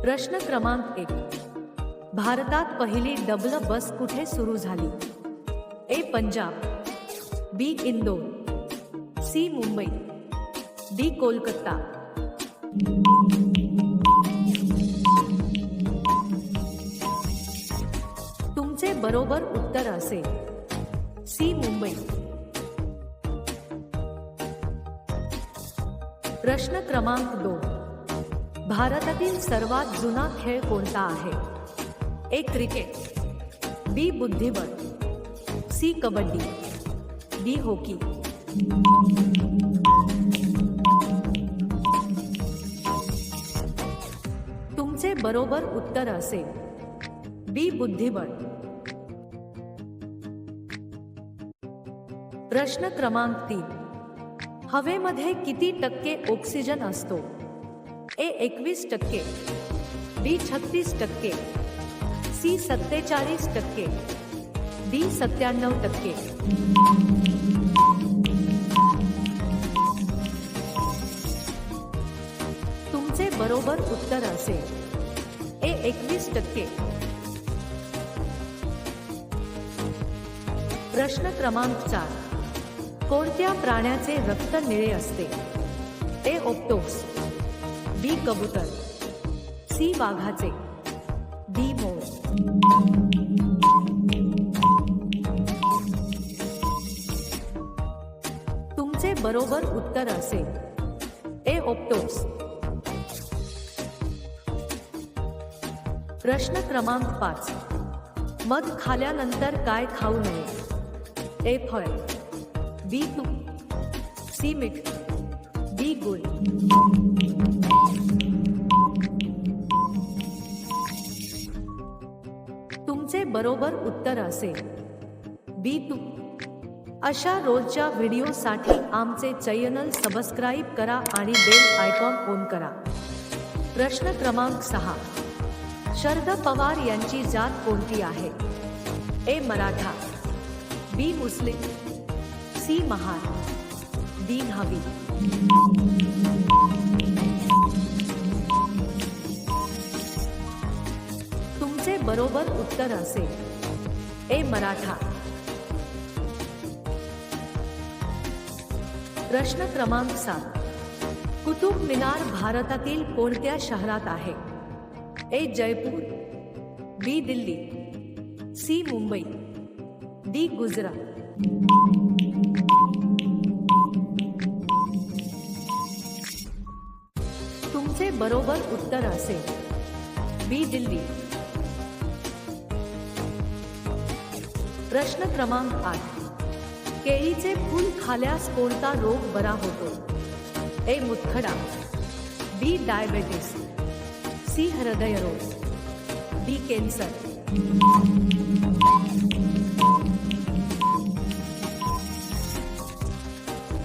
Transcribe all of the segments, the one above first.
प्रश्न क्रमांक 1. भारतात पहिली डबल बस कुठे सुरू झाली? ए. पंजाब, बी. इंदोर, सी. मुंबई, डी. कोलकाता. तुमचे बरोबर उत्तर असेल सी. मुंबई. प्रश्न क्रमांक 2. भारतातील सर्वात जुना खेळ कोणता आहे? ए. क्रिकेट, बी. बुद्धिबळ, सी. कबड्डी, डी. हॉकी. तुमचे बरोबर उत्तर असेल बी. बुद्धिबळ. प्रश्न क्रमांक 3. हवेमध्ये किती टक्के ऑक्सिजन असतो? ए. 21%, बी. 36%, सी. 47%, डी. 97%. तुमचे बरोबर उत्तर असेल ए. 21%. प्रश्न क्रमांक 4. कोणत्या प्राण्याचे रक्त निळे असते? ए. ऑक्टोपस, बी. कबूतर, सी. वाघाचे, डी. मोर. तुमचे बरोबर उत्तर असेल ए. ऑक्टोपस. प्रश्न क्रमांक 5. मध खाल्यानंतर काय खाऊ नये? ए. फळ, बी. तूप, सी. मीठ, डी. गुळ. तुमचे बरोबर उत्तर असेल बी. तूप. अशा रोजच्या व्हिडिओसाठी आमचे चॅनल सबस्क्राईब करा आणि बेल आयकॉन ऑन करा. प्रश्न क्रमांक 6. शरद पवार यांची जात कोणती आहे? ए. मराठा, बी. मुस्लिम, सी. महार, डी. न्हावी. तुमचे बरोबर उत्तर असेल ए. मराठा. प्रश्न क्रमांक 7. कुतुब मिनार भारतातील कोणत्या शहरात आहे? ए. जयपूर, बी. दिल्ली, सी. मुंबई, डी. गुजरात. तुमचे बरोबर उत्तर असेल बी. दिल्ली. प्रश्न क्रमांक 8. केळीचे फूल खाल्यास कोणता रोग बरा होतो? ए. मुतखडा, बी. Diabetes, C. हृदयरोग, डी. कॅन्सर.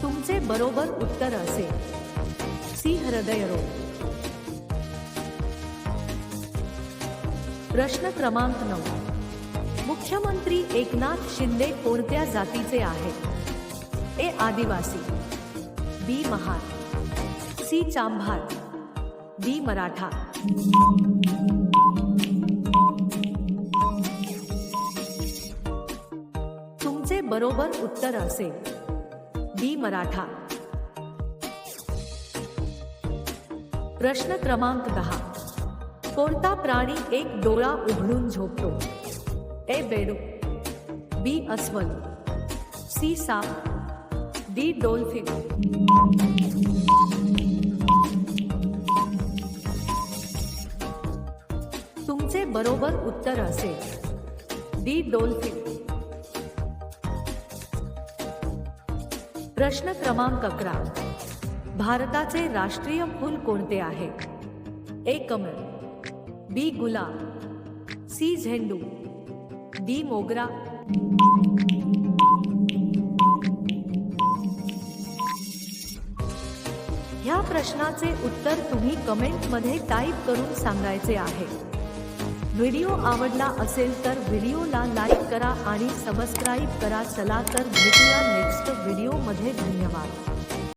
तुमचे बरोबर उत्तर असेल सी. हृदयरोग. प्रश्न क्रमांक 9. मुख्यमंत्री एकनाथ शिंदे कोणत्या जातीचे आहेत? ए. आदिवासी, बी. महार, सी. चांभार, डी. मराठा. तुमचे बरोबर उत्तर असेल बी. मराठा. प्रश्न क्रमांक 10. कोणता प्राणी एक डोळा उघडून झोपतो? ए. बेडूक, बी. अस्वल, सी. साप, डी. डॉल्फिन. तुमचे बरोबर उत्तर असेल डी. डॉल्फिन. प्रश्न क्रमांक 11. भारताचे राष्ट्रीय फूल कोणते आहे? ए. कमळ, बी. गुलाब, सी. झेंडू, डी. मोगरा. ह्या प्रश्नाचे उत्तर तुम्ही कमेंटमध्ये टाईप करून सांगायचे आहे. व्हिडिओ आवडला असेल तर व्हिडिओला लाईक करा आणि सबस्क्राईब करा. चला तर भेटूया नेक्स्ट व्हिडिओमध्ये. धन्यवाद.